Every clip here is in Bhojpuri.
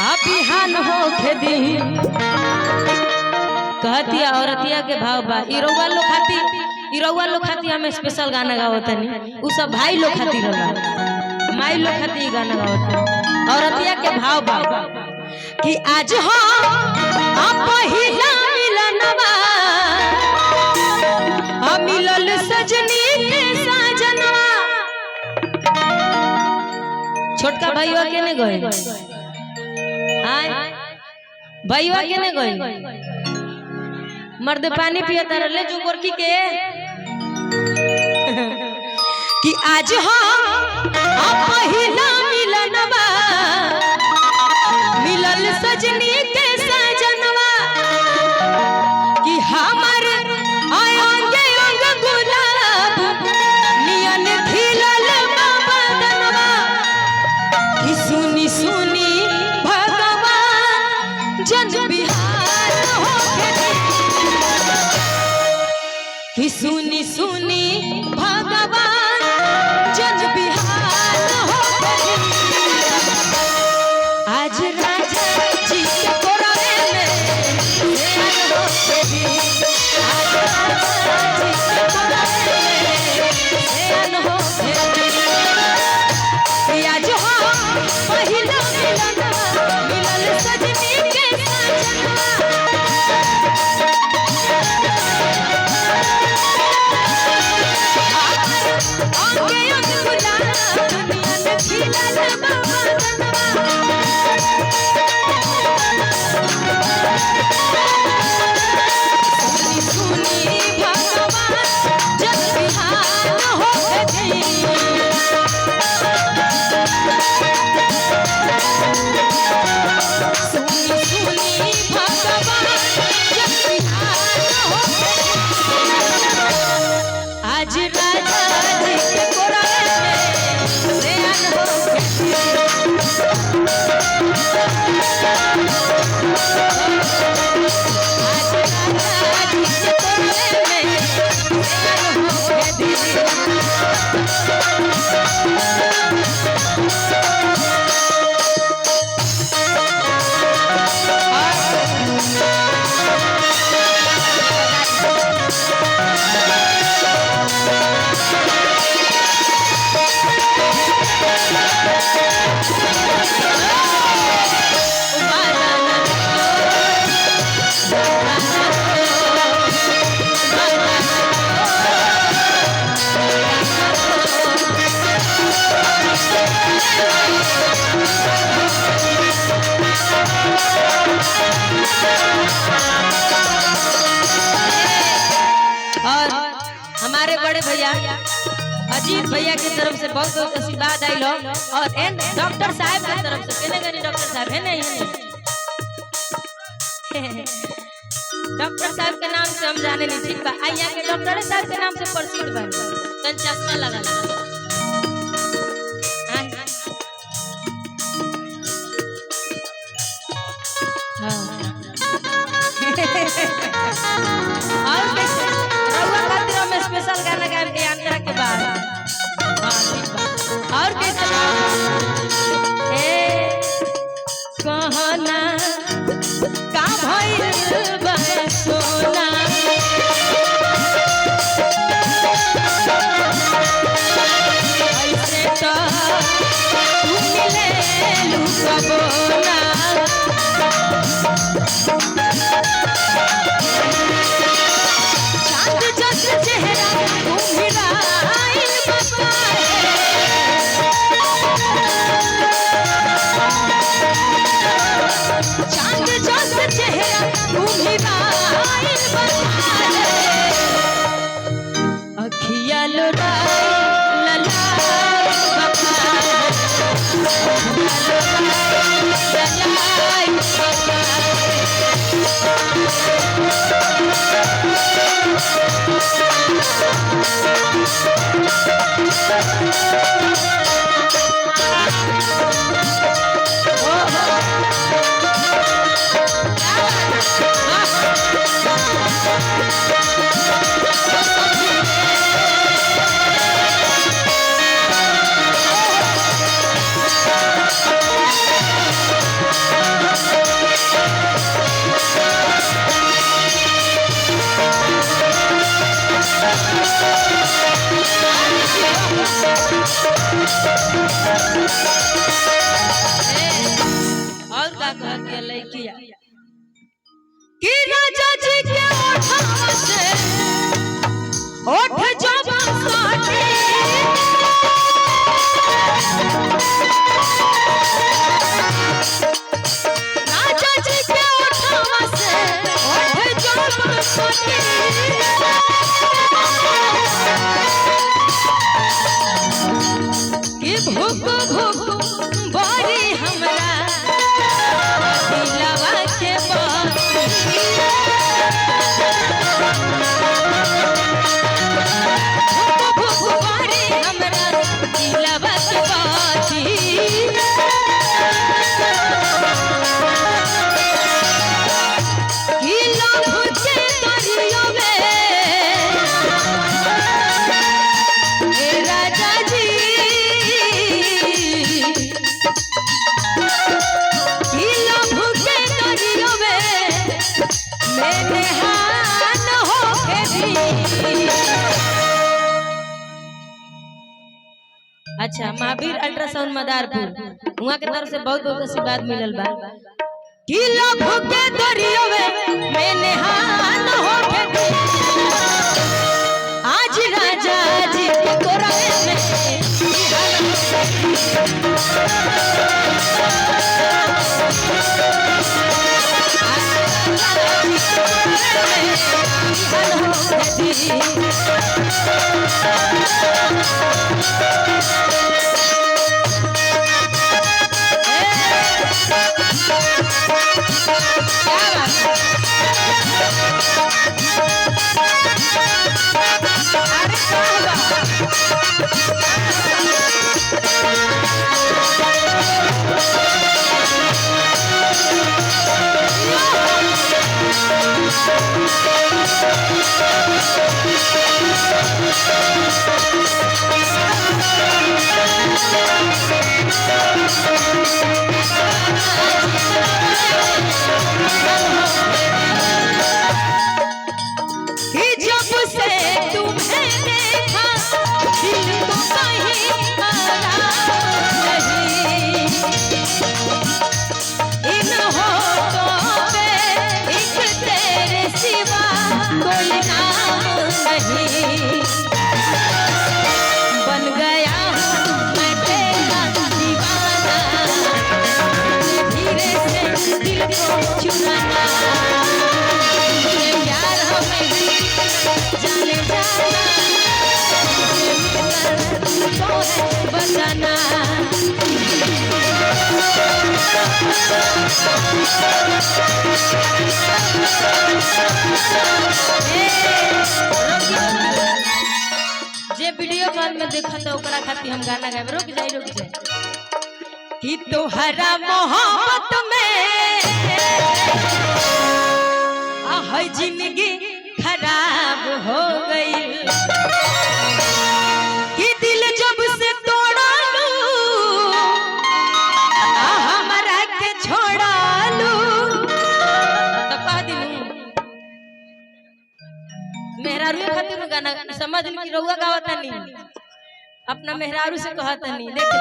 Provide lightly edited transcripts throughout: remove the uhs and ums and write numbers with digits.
बिहान हो खेती कहती औरतिया के भाव बा इरौवा लोग खाती हमें स्पेशल गाना गावतनी उ सब भाई लोग खाती रहला माई लोग खाती गाना गावतनी औरतिया के भाव बा कि आज हो पहिला मिलनवा मिलल सजनी के साजनवा। छोटका भाईवा के ने गए भैया के ने गई मर्द पानी पियता रहे जो गोरकी के कि आज हो पहिला मिलनवा मिलल सजनी के सजनवा कि हमर अंगे अंग गुलाब नियन खिलल बदनवा कि सुनी सुनी जन बिहार हो कि सुनी सुनी भगवान जन बिहार हो आज राजा जी के कोरवे में हो आज राजा जी के कोरवे में हो आज हो पहिला मिलल सजनी के हमारे बड़े भैया अजीत भैया की तरफ से बहुत बहुत आशीर्वाद आइल और डॉक्टर साहब की तरफ से केने गनी डॉक्टर साहब है नहीं डॉक्टर साहब के नाम से हम जाने नहीं ठीक बा आइया के डॉक्टर साहब के नाम से प्रसिद्ध बा तन चश्मा लगा और स्पेशल गाना गाए के अंतरा के बाद और कैसे कहना का भइल बा सोना ऐसे तो तू मिले लुकबोना चेहरा उम्मीदाइल चांद जस चेहरा उम्मीदाइल अखिया और का कहती लड़किया कि राजा जी के ओठवा से ओठ जब साटे राजा जी के ओठवा से ओठ जब साटे कि भूख भूख बारी हमरा दिलवा के बाती भूख भूख बारी हमरा दिलवा के बाती कि लभ के दरिया में ए राजा जी अच्छा महावीर अल्ट्रासाउंड मदारपुर वहाँ के तरफ से बहुत बहुत आशीर्वाद मिलल बा कि लभ के दरिया में नहान होके आज राजा जी के कोरवे में जे वीडियो कॉल में देखा तो ओकरा खातिर हम गाना गाए रुक जाए कि तोहरा मोहब्बत में है जिंदगी खराब हो गई कि दिल जब से तोड़ा लू हमारा के छोड़ा लू तो कह दिलू मेहरारू खातिर गाना समझ में रहुआ गावता नहीं अपना मेहरारू से कहता नहीं देख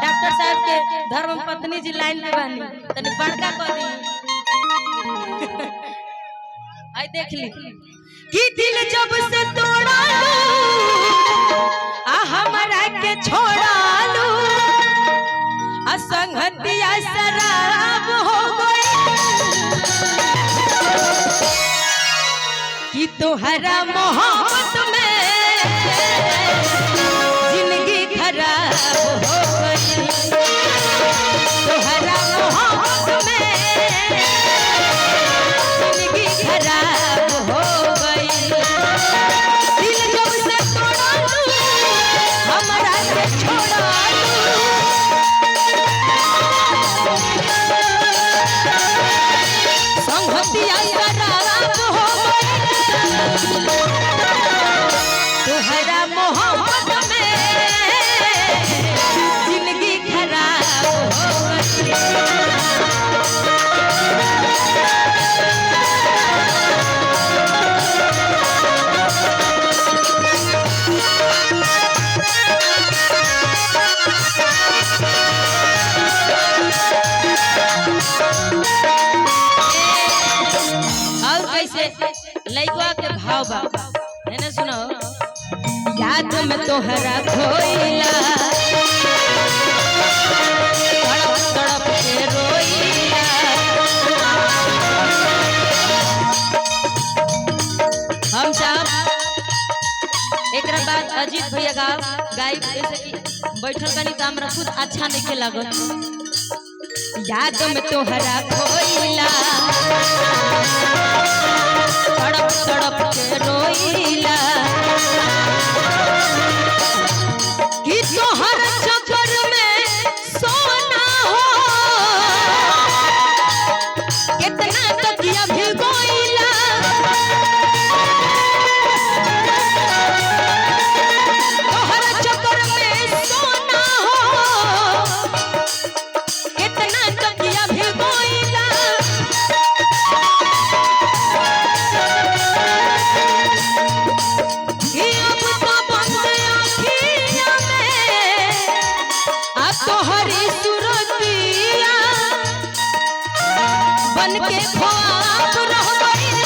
डॉक्टर साहब के धर्म पत्नी जी लाइन पे बानी तनी बड़का कह दी आई देख ली कि दिल जब से तोड़ा लू हमारा के छोड़ा लू असंगतिया शराब हो गई कि तोहरा मोहब्बत में जिंदगी खराब हो गई तोहरा मोहब्बत में जिंदगी खराब हो गई दिल जब से तोड़ा लू हमारा से छोड़ा लू संगतिया शराब हो गई लइकवा के भाव बा है ना सुनो याद में तोहरा खोइला तड़प तड़प के रोइला हम साहब एकरा बाद अजीत भैया गाय जैसे कि बैठल बनी तो हमरा खुद अच्छा नहीं लागत याद में तोहरा खोइला तड़प तड़प के रोइला कि तोहर चक्कर में सोना हो कितना तकिया भिगोइला तोहर चक्कर में सोना हो कितना तकिया भिगोइला कि अब तो बंद आँखिया में अब तोहरी सुरतिया बन के ख्वाब रह गइल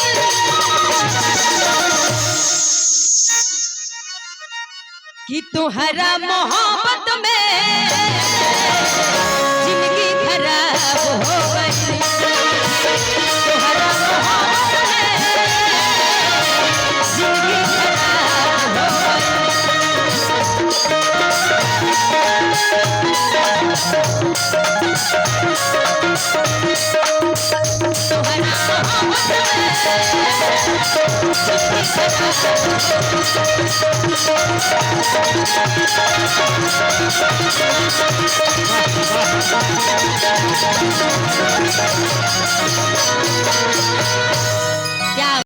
कि तोहरा मोहब्बत में जिंदगी खराब हो गई तोहरा मोहब्बत में जिंदगी खराब हो गई तोहरा मोहब्बत में